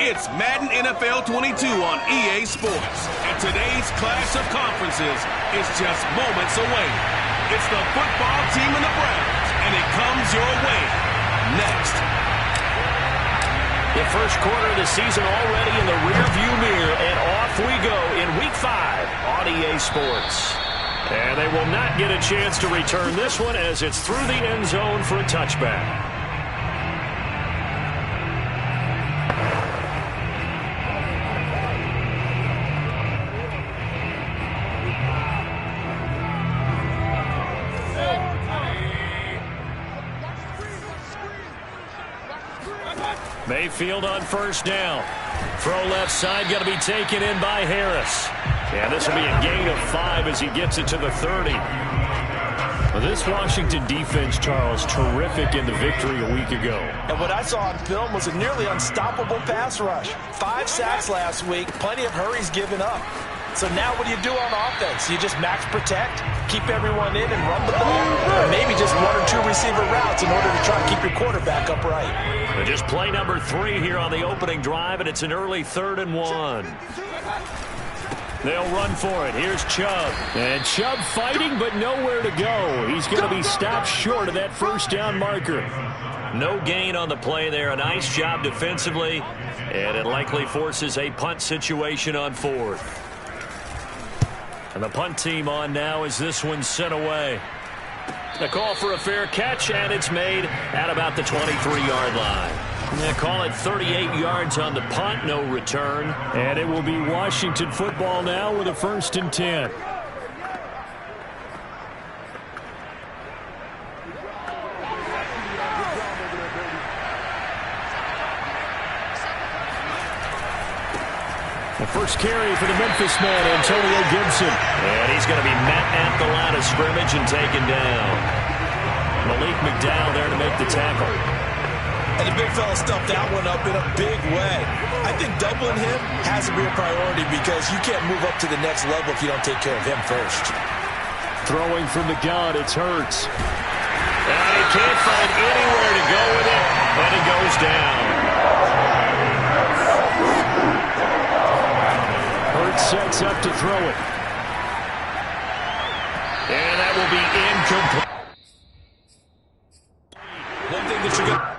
It's Madden NFL 22 on EA Sports. And today's clash of conferences is just moments away. It's the football team and the Browns, and it comes your way next. The first quarter of the season already in the rearview mirror, and off we go in Week 5 on EA Sports. And they will not get a chance to return this one as it's through the end zone for a touchback. Mayfield on first down. Throw left side, going to be taken in by Harris. And this will be a gain of 5 as he gets it to the 30. Well, this Washington defense, Charles, terrific in the victory a week ago. And what I saw on film was a nearly unstoppable pass rush. 5 sacks last week, plenty of hurries given up. So now what do you do on offense? You just max protect, keep everyone in, and run the ball? Or maybe just 1 or 2 receiver routes in order to try and keep your quarterback upright. But just play number 3 here on the opening drive, and it's an early 3rd and 1. They'll run for it. Here's Chubb. And Chubb fighting, but nowhere to go. He's going to be stopped short of that first down marker. No gain on the play there. A nice job defensively, and it likely forces a punt situation on 4th. And the punt team on now as this one's sent away. The call for a fair catch, and it's made at about the 23-yard line. They call it 38 yards on the punt, no return. And it will be Washington football now with a 1st and 10. The first carry for the Memphis man, Antonio Gibson. And he's going to be met at the line of scrimmage and taken down. Malik McDowell there to make the tackle. And the big fella stuffed that one up in a big way. I think doubling him has to be a priority because you can't move up to the next level if you don't take care of him first. Throwing from the gun, it's Hurts. And he can't find anywhere to go with it, and it goes down. Hurts sets up to throw it. And that will be incomplete. One thing that you're going to...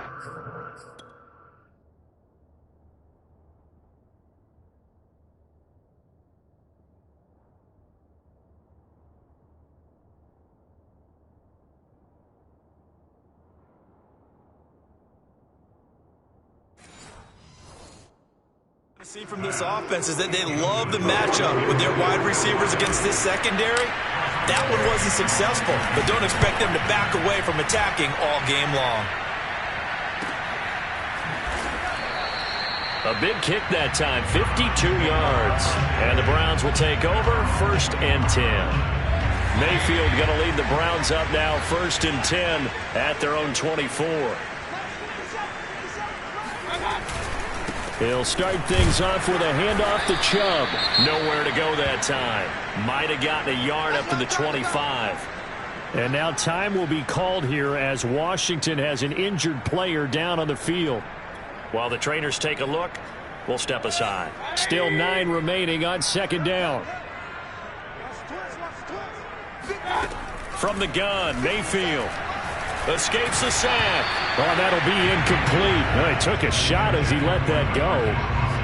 see from this offense is that they love the matchup with their wide receivers against this secondary. That one wasn't successful, but don't expect them to back away from attacking all game long. A big kick that time, 52 yards. And the Browns will take over, 1st and 10. Mayfield going to lead the Browns up now, 1st and 10 at their own 24. He'll start things off with a handoff to Chubb. Nowhere to go that time. Might have gotten a yard up to the 25. And now time will be called here as Washington has an injured player down on the field. While the trainers take a look, we'll step aside. Still 9 remaining on 2nd down. From the gun, Mayfield escapes the sack. Oh, that'll be incomplete. Well, he took a shot as he let that go.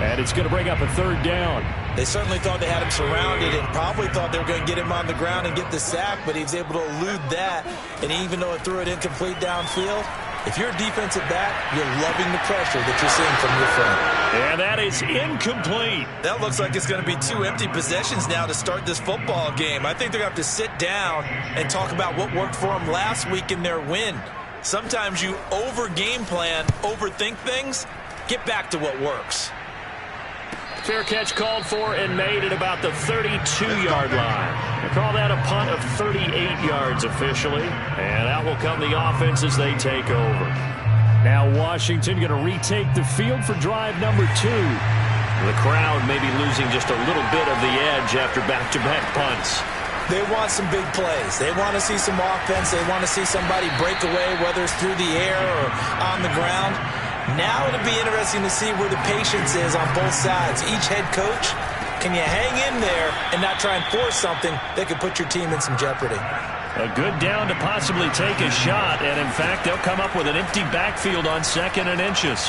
And it's going to bring up a 3rd down. They certainly thought they had him surrounded and probably thought they were going to get him on the ground and get the sack, but he was able to elude that. And even though it threw it incomplete downfield, if you're a defensive back, you're loving the pressure that you're seeing from your front. And that is incomplete. That looks like it's going to be 2 empty possessions now to start this football game. I think they're going to have to sit down and talk about what worked for them last week in their win. Sometimes you over-game plan, overthink things. Get back to what works. Fair catch called for and made at about the 32-yard line. They call that a punt of 38 yards officially. And out will come the offense as they take over. Now Washington going to retake the field for drive number 2. The crowd may be losing just a little bit of the edge after back-to-back punts. They want some big plays. They want to see some offense. They want to see somebody break away, whether it's through the air or on the ground. Now it'll be interesting to see where the patience is on both sides. Each head coach, can you hang in there and not try and force something that could put your team in some jeopardy? A good down to possibly take a shot, and in fact, they'll come up with an empty backfield on 2nd and inches.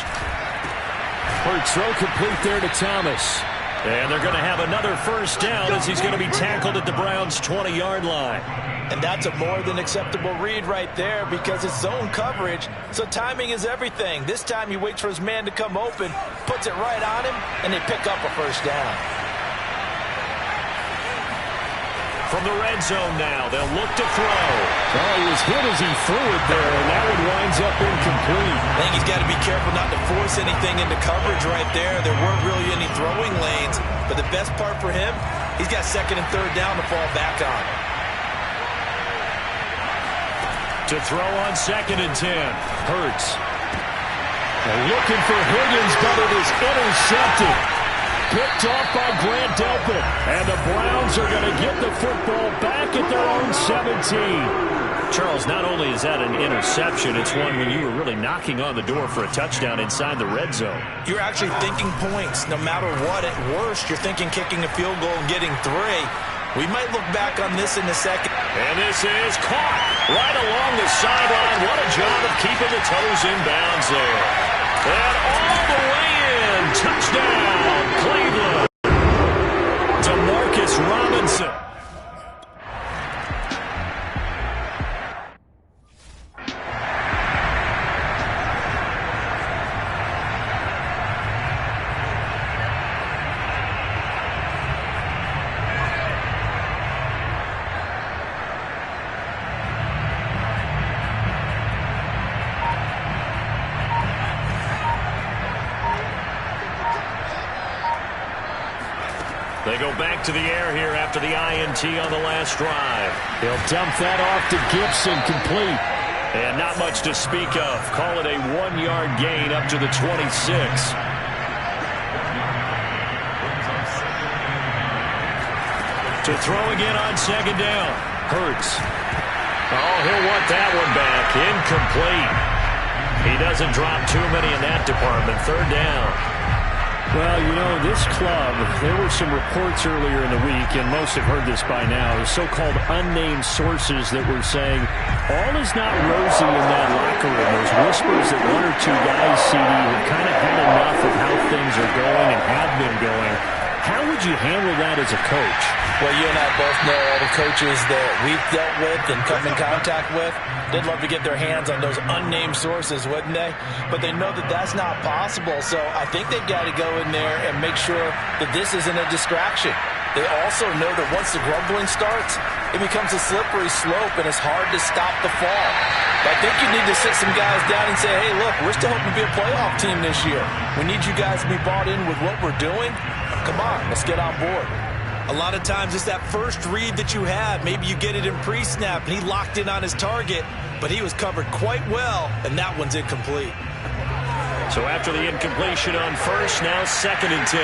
Hurts throw complete there to Thomas. And they're going to have another first down as he's going to be tackled at the Browns' 20-yard line. And that's a more than acceptable read right there because it's zone coverage, so timing is everything. This time he waits for his man to come open, puts it right on him, and they pick up a first down. From the red zone now, they'll look to throw. Oh, he was hit as he threw it there, and that one winds up incomplete. I think he's got to be careful not to force anything into coverage right there. There weren't really any throwing lanes, but the best part for him, he's got 2nd and 3rd down to fall back on. To throw on 2nd and 10. Hurts. They're looking for Higgins, but it is intercepted. Picked off by Grant Delpit. And the Browns are going to get the football back at their own 17. Charles, not only is that an interception, it's one when you were really knocking on the door for a touchdown inside the red zone. You're actually thinking points. No matter what, at worst, you're thinking kicking a field goal and getting 3. We might look back on this in a second. And this is caught right along the sideline. What a job of keeping the toes in bounds there. And all the way in. Touchdown, Cleveland. To Marcus Robinson. They go back to the air here after the INT on the last drive. He'll dump that off to Gibson, complete. And not much to speak of. Call it a 1-yard gain up to the 26. To throw again on 2nd down. Hurts. Oh, he'll want that one back. Incomplete. He doesn't drop too many in that department. 3rd down. Well, you know, this club, there were some reports earlier in the week, and most have heard this by now, the so-called unnamed sources that were saying all is not rosy in that locker room. There's whispers that 1 or 2 guys, CD, have kind of had enough of how things are going and have been going. How would you handle that as a coach? Well, you and I both know all the coaches that we've dealt with and come in contact with. They'd love to get their hands on those unnamed sources, wouldn't they? But they know that that's not possible, so I think they've got to go in there and make sure that this isn't a distraction. They also know that once the grumbling starts, it becomes a slippery slope, and it's hard to stop the fall. But I think you need to sit some guys down and say, hey, look, we're still hoping to be a playoff team this year. We need you guys to be bought in with what we're doing. Come on, let's get on board. A lot of times it's that first read that you have. Maybe you get it in pre-snap, and he locked in on his target, but he was covered quite well, and that one's incomplete. So after the incompletion on 1st, now 2nd and 10.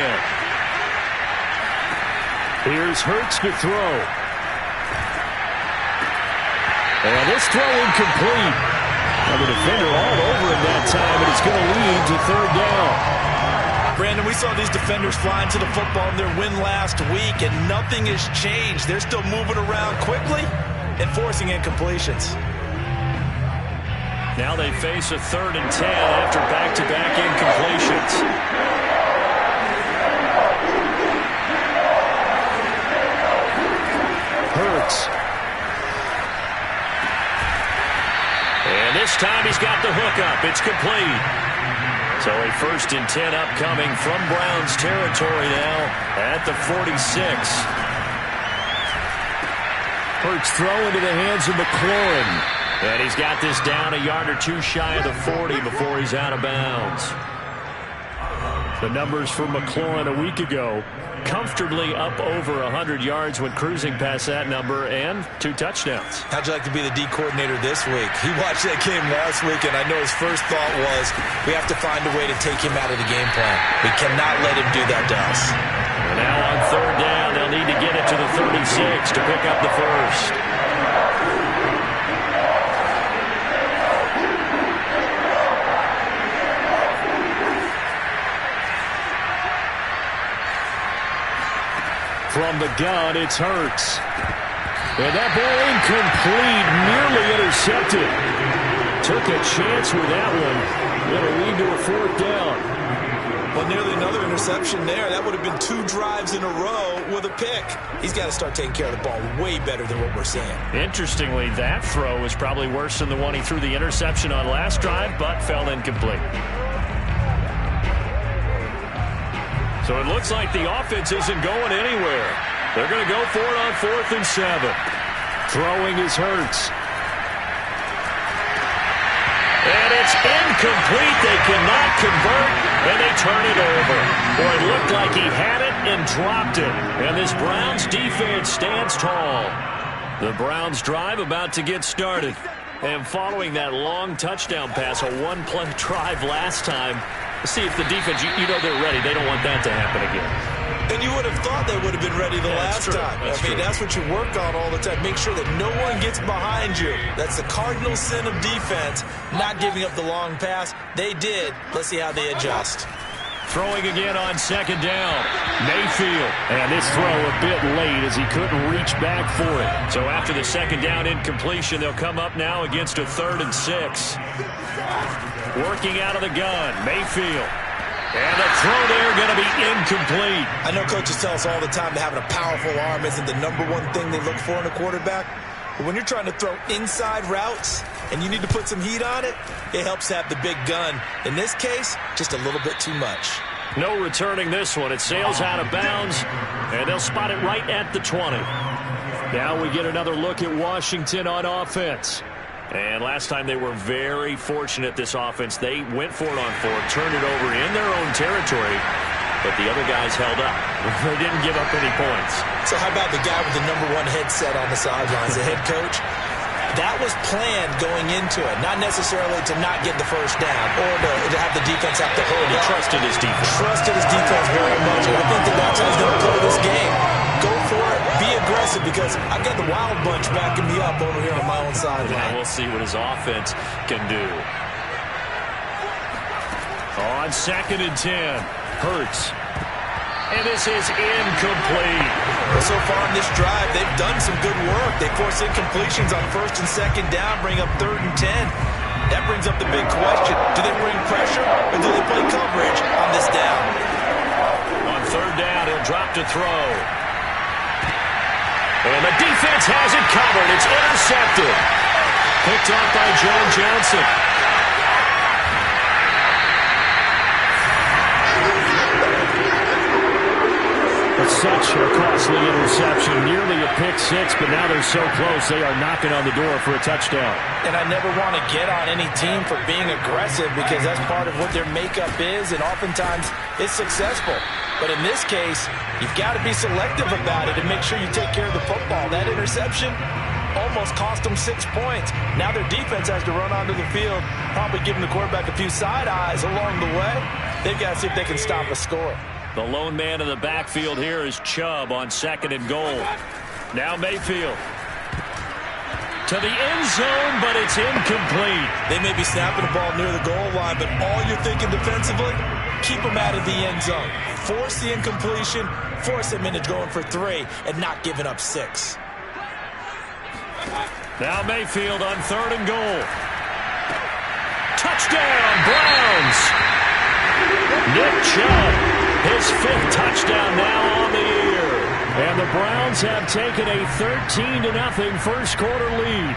Here's Hurts to throw. And this throw incomplete. Now the defender all over him that time, and it's going to lead to 3rd down. Brandon, we saw these defenders flying to the football in their win last week, and nothing has changed. They're still moving around quickly and forcing incompletions. Now they face a 3rd and 10 after back-to-back incompletions. Hurts. And this time he's got the hook up. It's complete. So a 1st and 10 upcoming from Browns territory now at the 46. Hurts throw into the hands of McLaurin. And he's got this down a yard or 2 shy of the 40 before he's out of bounds. The numbers for McLaurin a week ago, comfortably up over 100 yards when cruising past that number, and 2 touchdowns. How'd you like to be the D coordinator this week? He watched that game last week, and I know his first thought was, we have to find a way to take him out of the game plan. We cannot let him do that to us. And now on 3rd down, they'll need to get it to the 36 to pick up the 1st. from the gun, it's Hurts. And that ball incomplete, nearly intercepted. Took a chance with that one. It'll lead to a fourth down. Well, nearly another interception there. That would have been 2 drives in a row with a pick. He's got to start taking care of the ball way better than what we're seeing. Interestingly, that throw was probably worse than the one he threw the interception on last drive, but fell incomplete. So it looks like the offense isn't going anywhere. They're going to go for it on 4th and 7. Throwing is Hurts. And it's incomplete. They cannot convert, and they turn it over. Boy, it looked like he had it and dropped it. And this Browns defense stands tall. The Browns drive about to get started. And following that long touchdown pass, a one-play drive last time, see if the defense, you know they're ready. They don't want that to happen again. And you would have thought they would have been ready the last time. That's what you work on all the time. Make sure that no one gets behind you. That's the cardinal sin of defense, not giving up the long pass. They did. Let's see how they adjust. Throwing again on 2nd down. Mayfield. And this throw a bit late as he couldn't reach back for it. So after the 2nd down incompletion, they'll come up now against a 3rd and 6. Working out of the gun, Mayfield. And the throw there going to be incomplete. I know coaches tell us all the time that having a powerful arm isn't the #1 thing they look for in a quarterback. But when you're trying to throw inside routes and you need to put some heat on it, it helps to have the big gun. In this case, just a little bit too much. No returning this one. It sails out of bounds, and they'll spot it right at the 20. Now we get another look at Washington on offense. And last time they were very fortunate, this offense. They went for it on 4th, turned it over in their own territory, but the other guys held up. They didn't give up any points. So how about the guy with the #1 headset on the sidelines, the head coach? That was planned going into it, not necessarily to not get the first down or to have the defense have to hold He up. trusted his defense. Trusted his defense very much, and I think that's how he's going to play this game. Go for it, be aggressive, because I've got the wild bunch backing me up over here on my own sideline. And we'll see what his offense can do. On 2nd and 10, Hurts. And this is incomplete. Well, so far in this drive, they've done some good work. They force incompletions on 1st and 2nd down, bring up 3rd and 10. That brings up the big question. Do they bring pressure, or do they play coverage on this down? On 3rd down, he'll drop to throw. And the defense has it covered. It's intercepted. Picked off by John Johnson. Such a costly interception, nearly a pick 6, but now they're so close they are knocking on the door for a touchdown. And I never want to get on any team for being aggressive, because that's part of what their makeup is, and oftentimes it's successful. But in this case, you've got to be selective about it and make sure you take care of the football. That interception almost cost them 6 points. Now their defense has to run onto the field, probably giving the quarterback a few side eyes along the way. They've got to see if they can stop a score. The lone man in the backfield here is Chubb on 2nd and goal. Now Mayfield. To the end zone, but it's incomplete. They may be snapping the ball near the goal line, but all you're thinking defensively, keep them out of the end zone. Force the incompletion, force them into going for 3, and not giving up 6. Now Mayfield on 3rd and goal. Touchdown, Browns! Nick Chubb. His 5th touchdown now on the year. And the Browns have taken a 13-0 first quarter lead.